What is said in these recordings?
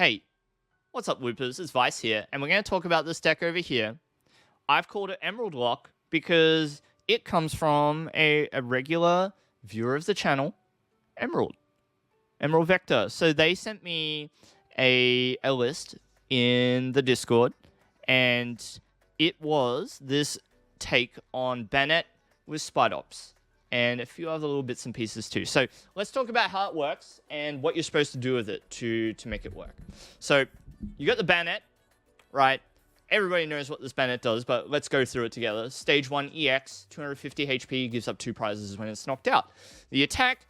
Hey, what's up, Loopers? It's Vice here, and we're going to talk about this deck over here. I've called it Emerald Lock because it comes from a regular viewer of the channel, Emerald Vector. So they sent me a list in the Discord, and it was this take on Banette with Spidops and a few other little bits and pieces too. So let's talk about how it works and what you're supposed to do with it to make it work. So you got the Banette, right? Everybody knows what this Banette does, but let's go through it together. Stage 1 EX, 250 HP, gives up 2 prizes when it's knocked out. The attack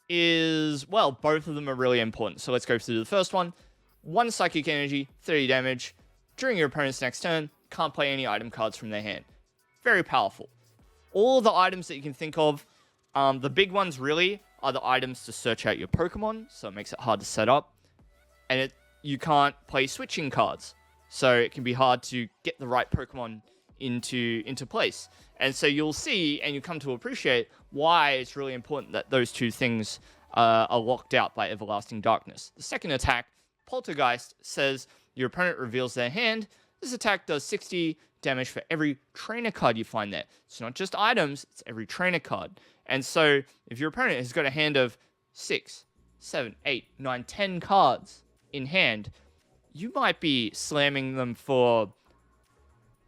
is, well, both of them are really important. So let's go through the first one. 1 Psychic Energy, 30 damage. During your opponent's next turn, can't play any item cards from their hand. Very powerful. All the items that you can think of, the big ones really are the items to search out your Pokemon, so it makes it hard to set up. And you can't play switching cards, so it can be hard to get the right Pokemon into place. And so you'll see, and you come to appreciate, why it's really important that those two things are locked out by Everlasting Darkness. The second attack, Poltergeist, says your opponent reveals their hand. This attack does 60 damage for every trainer card you find there. It's not just items, it's every trainer card. And so if your opponent has got a hand of 6, 7, 8, 9, 10 cards in hand, you might be slamming them for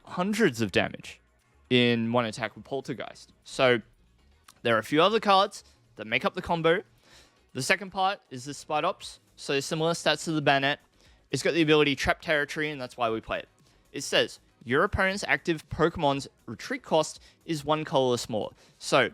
hundreds of damage in one attack with Poltergeist. So there are a few other cards that make up the combo. The second part is the Spidops. So similar stats to the Banette. It's got the ability Trap Territory, and that's why we play it. It says, your opponent's active Pokemon's retreat cost is 1 colorless more. So,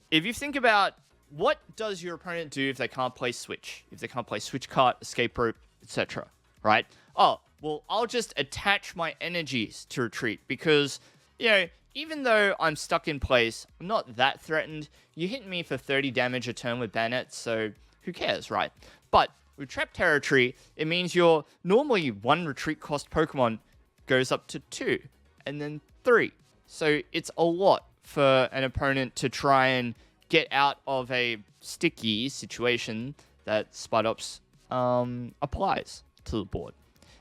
if you think about what does your opponent do if they can't play Switch? If they can't play Switch Cart, Escape Rope, etc. Right? Oh, well, I'll just attach my energies to retreat because, you know, even though I'm stuck in place, I'm not that threatened. You hit me for 30 damage a turn with Banette, so who cares, right? But with Trap Territory, it means your normally 1 retreat cost Pokemon goes up to 2, and then 3. So it's a lot for an opponent to try and get out of a sticky situation that Spidops applies to the board.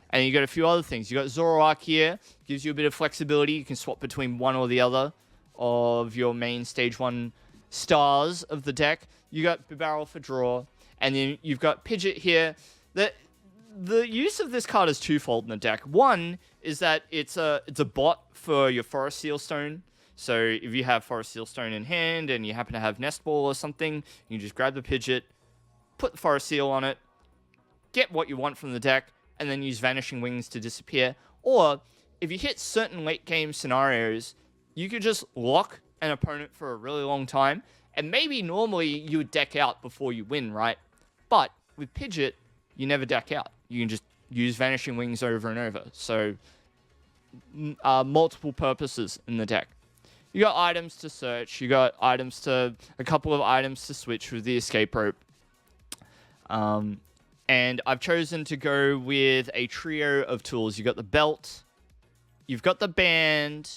And you got a few other things. You got Zoroark here, gives you a bit of flexibility. You can swap between one or the other of your main stage 1 stars of the deck. You got Bibarel for draw, and then you've got Pidgeot here. The use of this card is twofold in the deck. One is that it's a bot for your Forest Seal Stone. So if you have Forest Seal Stone in hand and you happen to have Nest Ball or something, you can just grab the Pidgeot, put the Forest Seal on it, get what you want from the deck, and then use Vanishing Wings to disappear. Or if you hit certain late game scenarios, you could just lock an opponent for a really long time, and maybe normally you would deck out before you win, right? But with Pidgeot, you never deck out. You can just use Vanishing Wings over and over. So, multiple purposes in the deck. You got items to search. You got a couple of items to switch with the Escape Rope. And I've chosen to go with a trio of tools. You got the belt, you've got the band,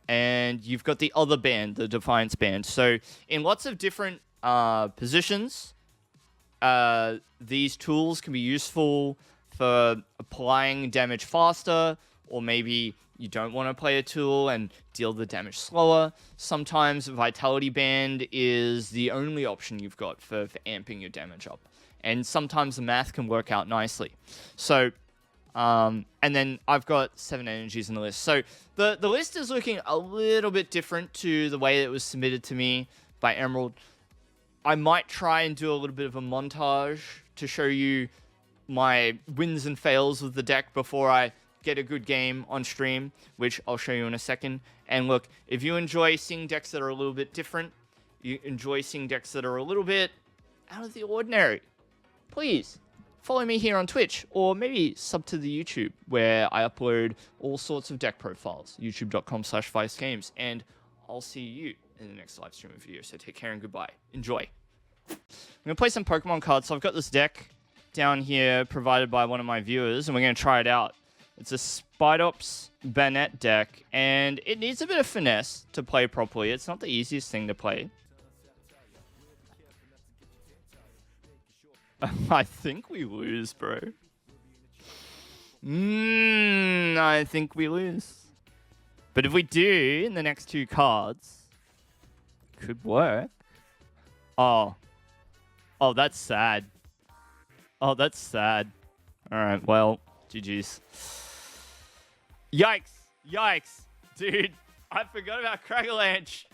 and you've got the other band, the Defiance Band. So, in lots of different positions, these tools can be useful for applying damage faster, or maybe you don't want to play a tool and deal the damage slower. Sometimes Vitality Band is the only option you've got for amping your damage up. And sometimes the math can work out nicely. So, and then I've got 7 energies in the list. So the list is looking a little bit different to the way it was submitted to me by Emerald. I might try and do a little bit of a montage to show you my wins and fails with the deck before I get a good game on stream, which I'll show you in a second. And look, if you enjoy seeing decks that are a little bit different, you enjoy seeing decks that are a little bit out of the ordinary, please follow me here on Twitch, or maybe sub to the YouTube, where I upload all sorts of deck profiles, youtube.com/ViceGames, and I'll see you in the next live stream video. So take care and goodbye. Enjoy. I'm going to play some Pokemon cards. So I've got this deck down here provided by one of my viewers, and we're going to try it out. It's a Spidops Banette deck, and it needs a bit of finesse to play properly. It's not the easiest thing to play. I think we lose, bro. I think we lose. But if we do in the next 2 cards, could work. Oh. Oh, that's sad. Oh, that's sad. All right, well, GG's. Yikes. Yikes. Dude, I forgot about Craggalanch.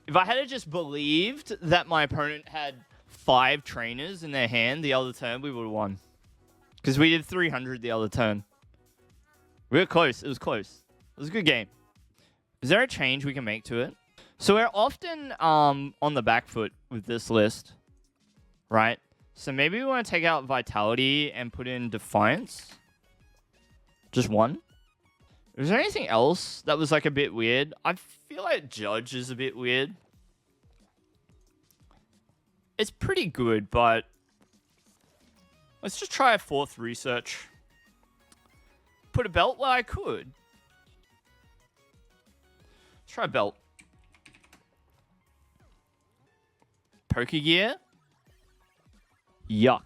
If I had just believed that my opponent had 5 trainers in their hand the other turn, we would have won. Because we did 300 the other turn. We were close. It was close. It was a good game. Is there a change we can make to it? So we're often on the back foot with this list, right? So maybe we want to take out Vitality and put in Defiance. Just one. Is there anything else that was like a bit weird? I feel like Judge is a bit weird. It's pretty good, but let's just try a 4th research. Put a belt where I could. Let's try a belt. Pokegear? Yuck.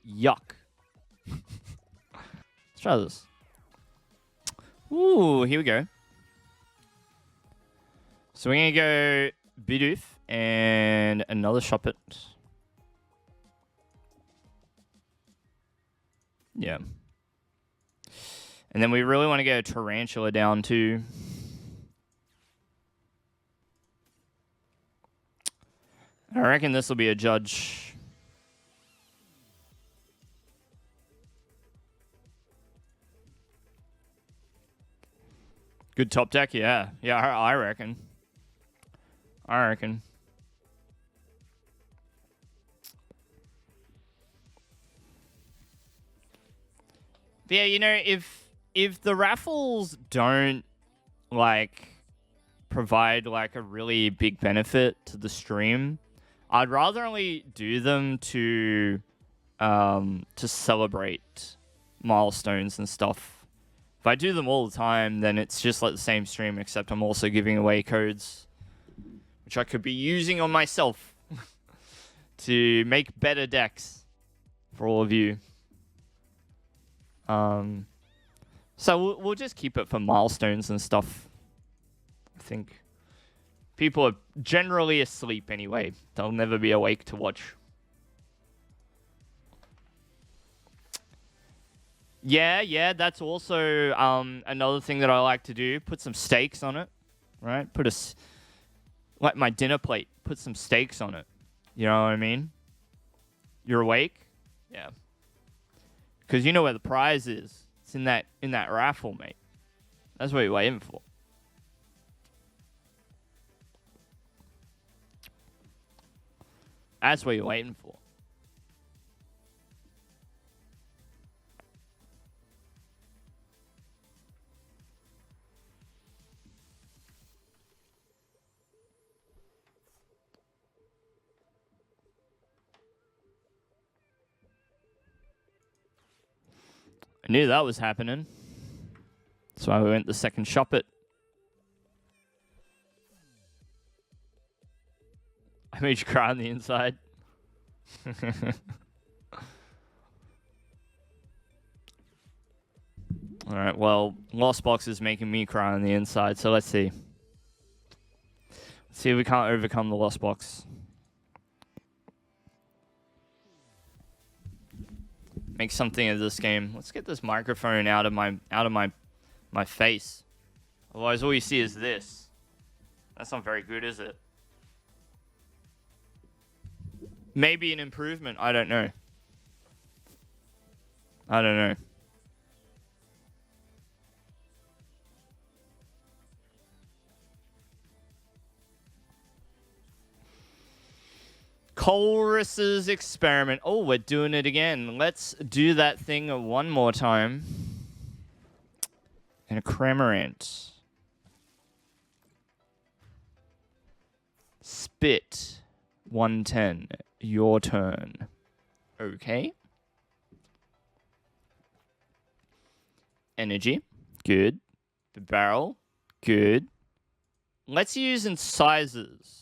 Yuck. Let's try this. Ooh, here we go. So we're going to go Bidoof and another Shuppet. Yeah. And then we really want to get a Tarountula down too. I reckon this will be a Judge. Good top deck, yeah. Yeah, I reckon. I reckon. But yeah, you know, if the raffles don't, like, provide, like, a really big benefit to the stream, I'd rather only do them to celebrate milestones and stuff. If I do them all the time, then it's just like the same stream, except I'm also giving away codes, which I could be using on myself to make better decks for all of you. So we'll just keep it for milestones and stuff. I think people are generally asleep anyway. They'll never be awake to watch. Yeah, that's also another thing that I like to do. Put some steaks on it, right? Like my dinner plate, put some steaks on it. You know what I mean? You're awake? Yeah. Because you know where the prize is. It's in that raffle, mate. That's what you're waiting for. That's what you're waiting for. I knew that was happening. That's why we went the second Shuppet. I made you cry on the inside. Alright, well, Lost Box is making me cry on the inside, so let's see. Let's see if we can't overcome the Lost Box. Make something of this game. Let's get this microphone out of my face. Otherwise, all you see is this. That's not very good, is it? Maybe an improvement. I don't know. I don't know. Chorus's experiment. Oh, we're doing it again. Let's do that thing one more time. And a Cramorant. Spit. 110. Your turn. Okay. Energy. Good. The barrel. Good. Let's use incisors.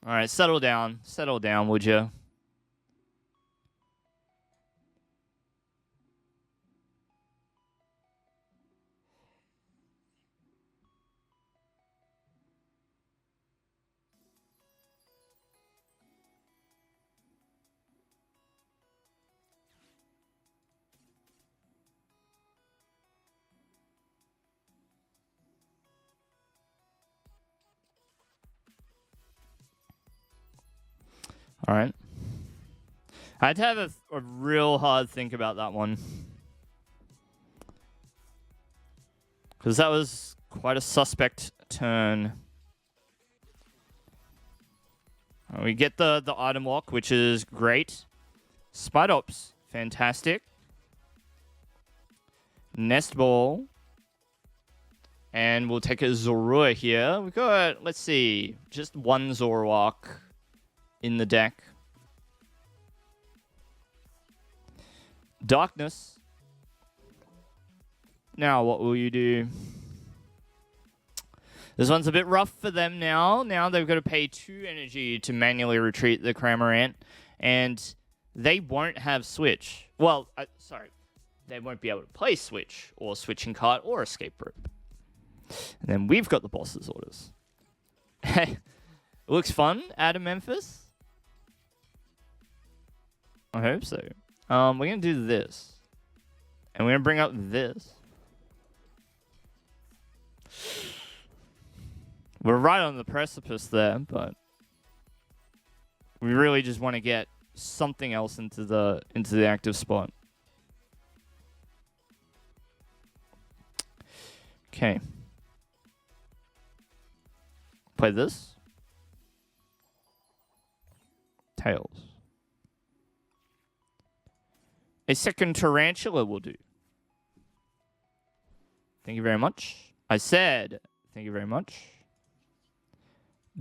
All right, settle down. Settle down, would you? All right. I had to have a real hard think about that one. Because that was quite a suspect turn. We get the item lock, which is great. Spidops, fantastic. Nest Ball. And we'll take a Zorua here. We've got, let's see, just one Zoroark in the deck. Darkness. Now, what will you do? This one's a bit rough for them now. Now they've got to pay 2 energy to manually retreat the Cramorant. And they won't have Switch. Well, sorry. They won't be able to play Switch or Switching Cart or Escape Rope. And then we've got the boss's orders. It looks fun, Adam Memphis. I hope so. We're going to do this. And we're going to bring up this. We're right on the precipice there, but we really just want to get something else into the active spot. Okay. Play this. Tails. A second Tarountula will do. Thank you very much. I said, thank you very much.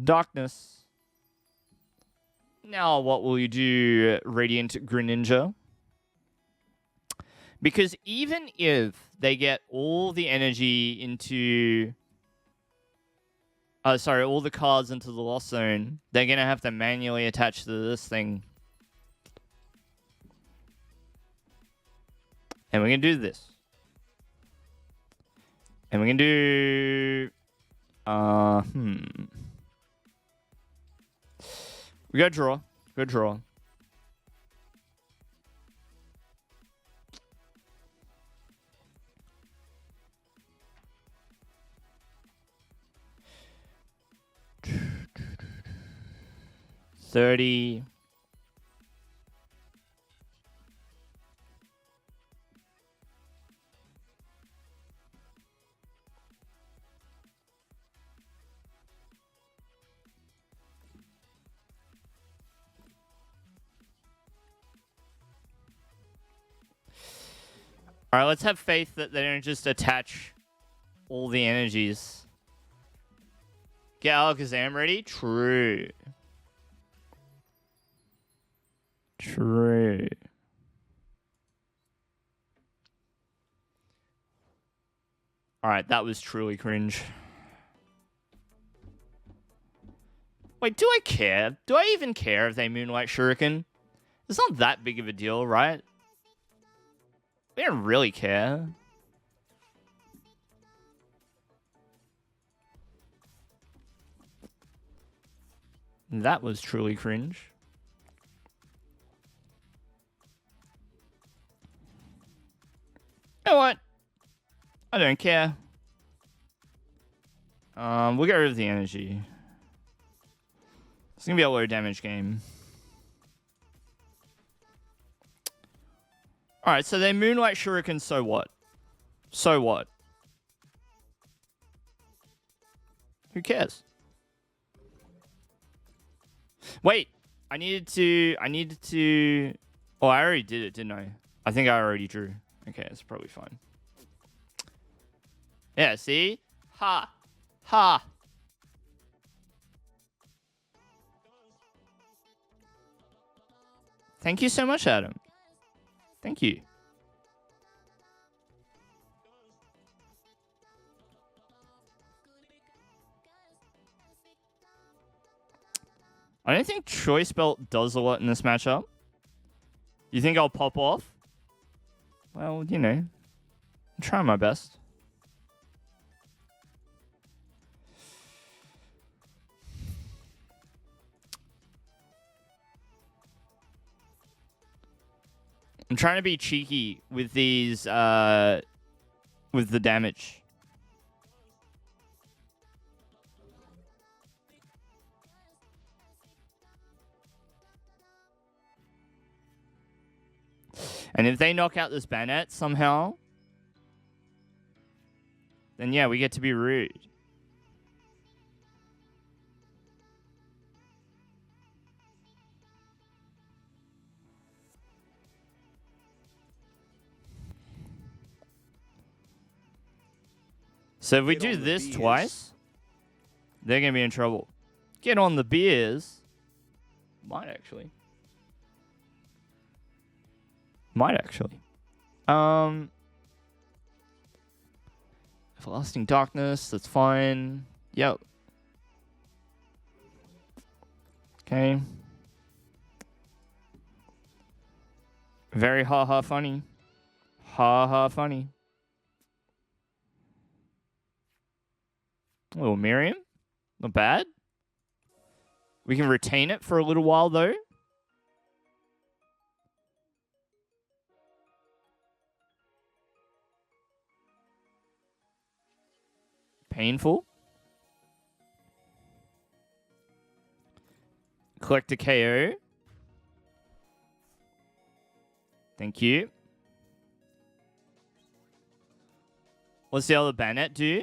Darkness. Now what will you do, Radiant Greninja? Because even if they get all the energy into... all the cards into the Lost Zone, they're going to have to manually attach to this thing. And we're going to do this. And we're going to do... We got to draw. Good draw. $30. All right, let's have faith that they don't just attach all the energies. Get Alakazam ready? True. True. All right, that was truly cringe. Wait, do I care? Do I even care if they Moonlight Shuriken? It's not that big of a deal, right? We don't really care. That was truly cringe. You know what? I don't care. We'll get rid of the energy. It's gonna be a low damage game. Alright, so they Moonlight Shuriken, so what? So what? Who cares? Wait, I needed to... Oh, I already did it, didn't I? I think I already drew. Okay, it's probably fine. Yeah, see? Ha! Ha! Thank you so much, Adam. Thank you. I don't think Choice Belt does a lot in this matchup. You think I'll pop off? Well, you know, I'm trying my best. I'm trying to be cheeky with these, with the damage. And if they knock out this Banette somehow, then yeah, we get to be rude. So if we do this twice, they're going to be in trouble. Get on the beers. Might actually. Everlasting Darkness, that's fine. Yep. Okay. Very ha-ha funny. Ha-ha funny. A little Miriam. Not bad. We can retain it for a little while, though. Painful. Collect a KO. Thank you. What's the other Banette do?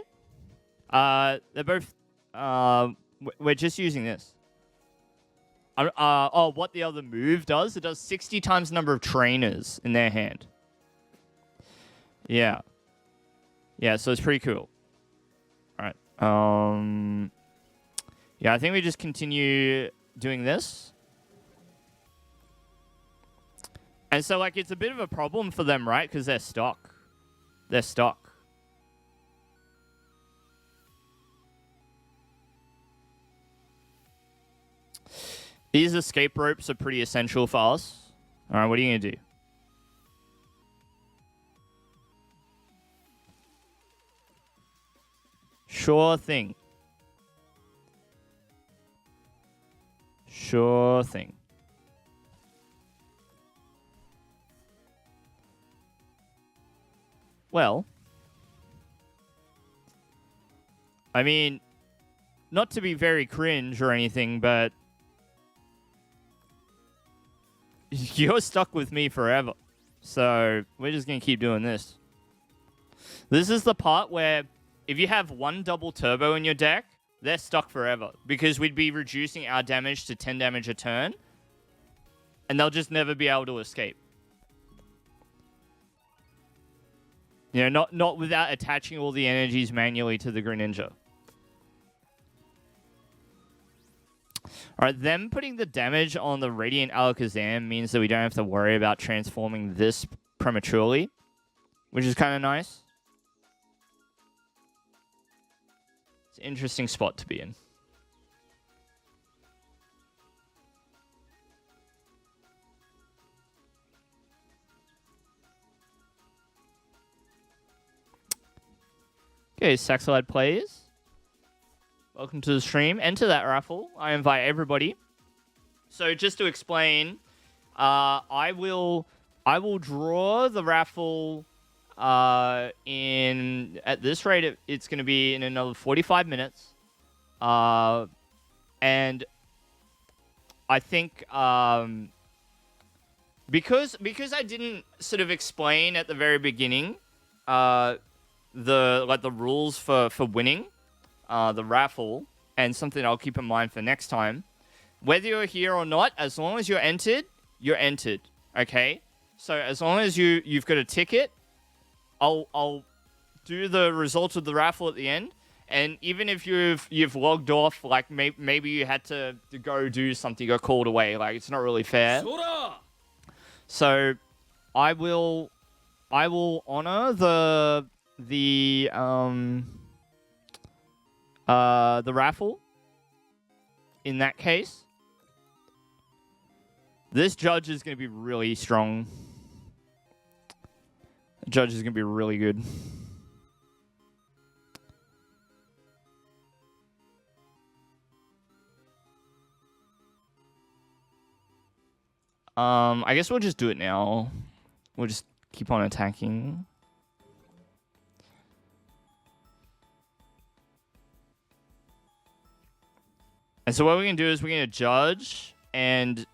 They're both... we're just using this. Oh, what the other move does? It does 60 times the number of trainers in their hand. Yeah. Yeah, so it's pretty cool. Alright. Yeah, I think we just continue doing this. And so, like, it's a bit of a problem for them, right? Because they're stock. They're stock. These escape ropes are pretty essential for us. Alright, what are you going to do? Sure thing. Sure thing. Well, I mean, not to be very cringe or anything, but you're stuck with me forever. So we're just going to keep doing this. This is the part where if you have one double turbo in your deck, they're stuck forever. Because we'd be reducing our damage to 10 damage a turn. And they'll just never be able to escape. You know, not without attaching all the energies manually to the Greninja. Alright, them putting the damage on the Radiant Alakazam means that we don't have to worry about transforming this prematurely. Which is kind of nice. It's an interesting spot to be in. Okay, Saxolide players. Welcome to the stream. Enter that raffle. I invite everybody. So just to explain, I will draw the raffle in at this rate. It's going to be in another 45 minutes, and I think because I didn't sort of explain at the very beginning the rules for winning the raffle, and something I'll keep in mind for next time. Whether you're here or not, as long as you're entered, you're entered. Okay? So as long as you've got a ticket, I'll do the results of the raffle at the end. And even if you've logged off, like maybe you had to go do something, got called away, like it's not really fair. So I will honor the raffle in that case. This Judge is going to be really strong. Judge is going to be really good. I guess we'll just do it now. We'll just keep on attacking. And so what we're going to do is we're going to Judge and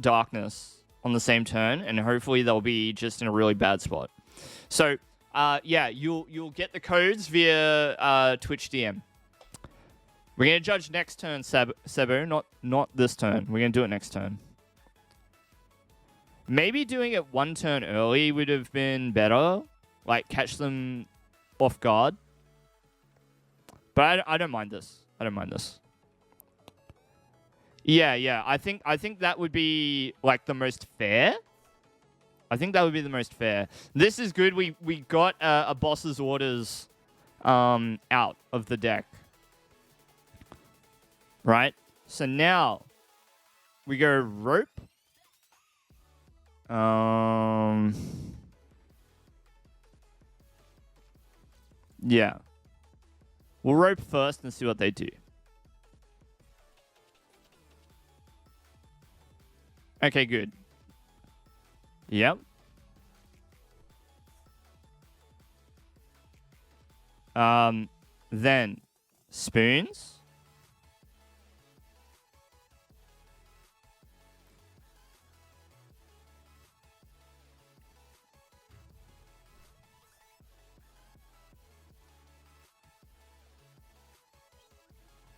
Darkness on the same turn, and hopefully they'll be just in a really bad spot. So, yeah, you'll get the codes via Twitch DM. We're going to Judge next turn, Sebo, not this turn. We're going to do it next turn. Maybe doing it one turn early would have been better. Like, catch them off guard. But I don't mind this. I don't mind this. Yeah. I think that would be, like, the most fair. I think that would be the most fair. This is good. We got a boss's orders out of the deck. Right? So now we go Rope. Yeah. We'll Rope first and see what they do. Okay, good. Yep. Then Spoons.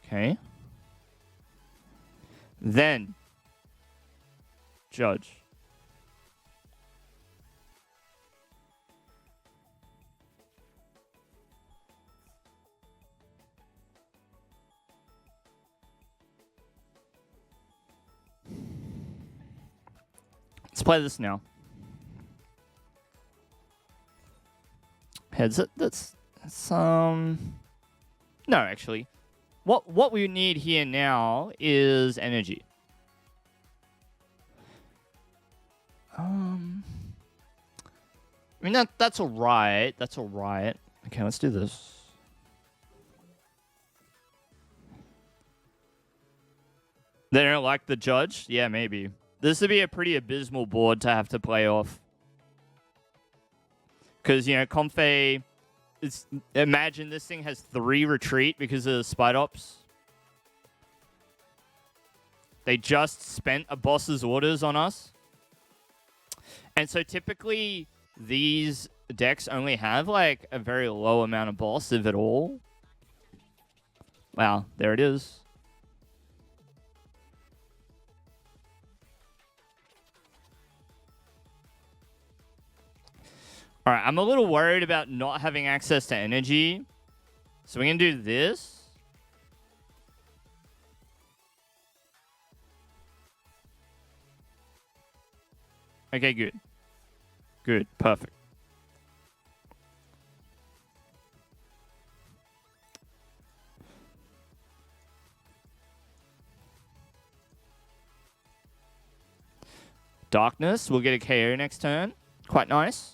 Okay. Then Judge. Let's play this now. Heads. That's no, actually. What we need here now is energy. I mean that's all right. That's all right. Okay, let's do this. They don't like the Judge? Yeah, maybe. This would be a pretty abysmal board to have to play off. Because, you know, Comfey... Imagine this thing has 3 retreat because of the Spidops. They just spent a boss's orders on us. And so typically these decks only have like a very low amount of boss, if at all. Wow, there it is. All right, I'm a little worried about not having access to energy. So we're going to do this. Okay, good. Good, perfect. Darkness, we'll get a KO next turn. Quite nice.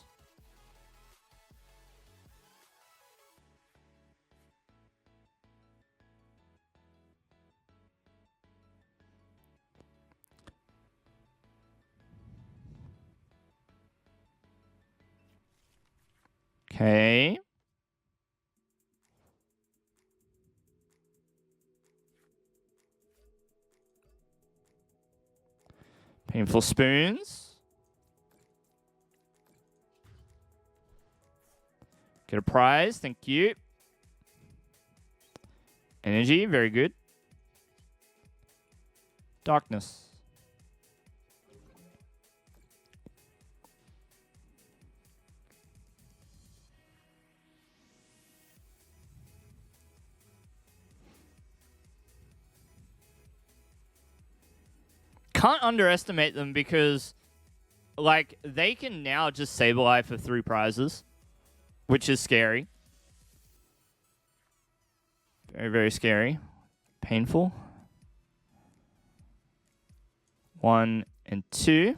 Okay. Painful Spoons. Get a prize. Thank you. Energy. Very good. Darkness. Can't underestimate them because, like, they can now just Sableye for 3 prizes, which is scary. Very, very scary. Painful. 1 and 2.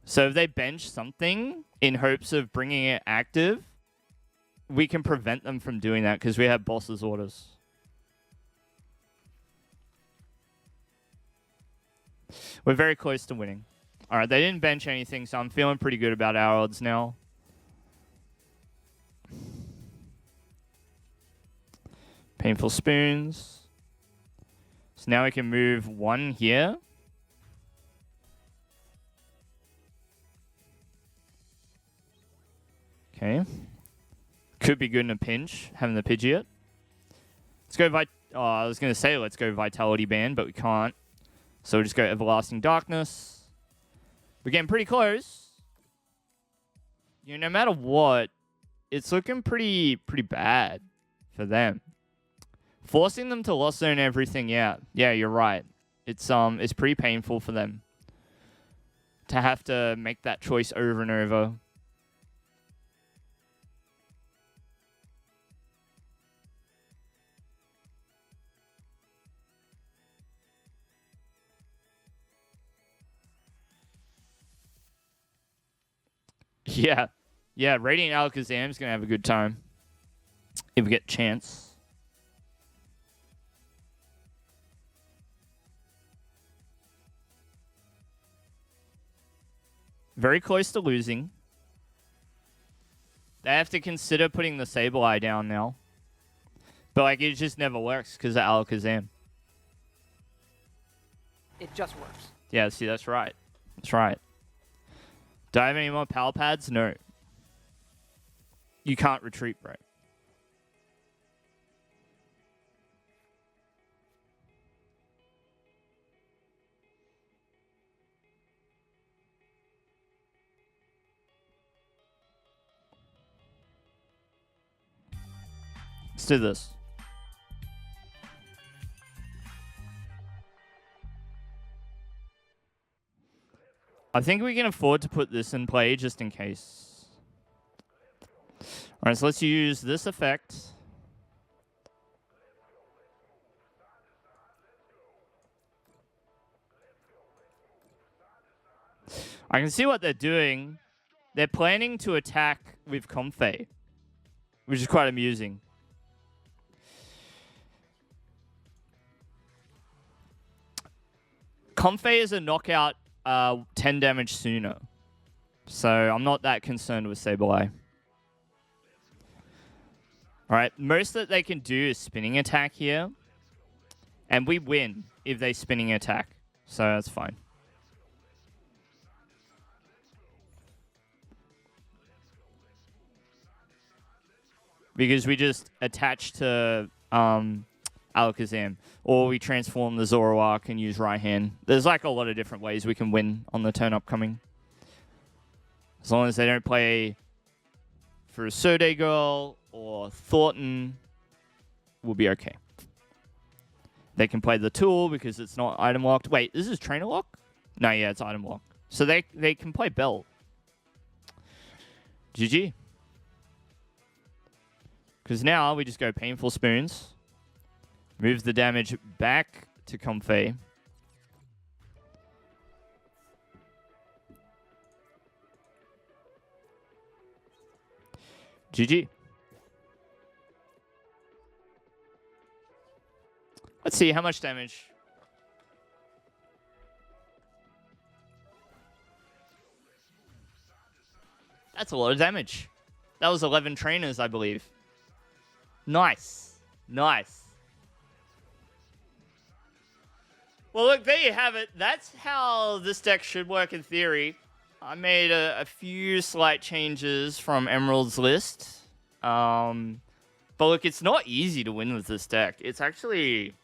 So if they bench something in hopes of bringing it active, we can prevent them from doing that because we have boss's orders. We're very close to winning. All right, they didn't bench anything, so I'm feeling pretty good about our odds now. Painful Spoons. So now we can move 1 here. Okay. Could be good in a pinch, having the Pidgeot. Let's go I was going to say let's go Vitality Band, but we can't. So we'll just go Everlasting Darkness. We're getting pretty close. You know, no matter what, it's looking pretty bad for them. Forcing them to loss zone everything, yeah. Yeah, you're right. It's pretty painful for them to have to make that choice over and over. Yeah. Yeah, Radiant Alakazam is going to have a good time if we get a chance. Very close to losing. They have to consider putting the Sableye down now. But, like, it just never works because of Alakazam. It just works. Yeah, see, that's right. That's right. Do I have any more Pal Pads? No. You can't retreat, bro. Let's do this. I think we can afford to put this in play just in case. Alright, so let's use this effect. I can see what they're doing. They're planning to attack with Comfey, which is quite amusing. Comfey is a knockout 10 damage sooner. So I'm not that concerned with Sableye. Alright, most that they can do is spinning attack here. And we win if they spinning attack. So that's fine. Because we just attach to Alakazam. Or we transform the Zoroark and use Raihan. There's like a lot of different ways we can win on the turn upcoming. As long as they don't play for a Sode Girl or Thornton, we'll be okay. They can play the Tool because it's not item locked. Wait, this is trainer lock? No, yeah, it's item lock. So they can play Bell. GG. Because now we just go Painful Spoons. Moves the damage back to Comfey. GG. Let's see how much damage. That's a lot of damage. That was 11 trainers, I believe. Nice. Nice. Well, look, there you have it. That's how this deck should work in theory. I made a few slight changes from Emerald's list. But look, it's not easy to win with this deck. It's actually...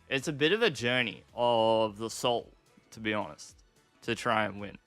It's a bit of a journey of the soul, to be honest, to try and win.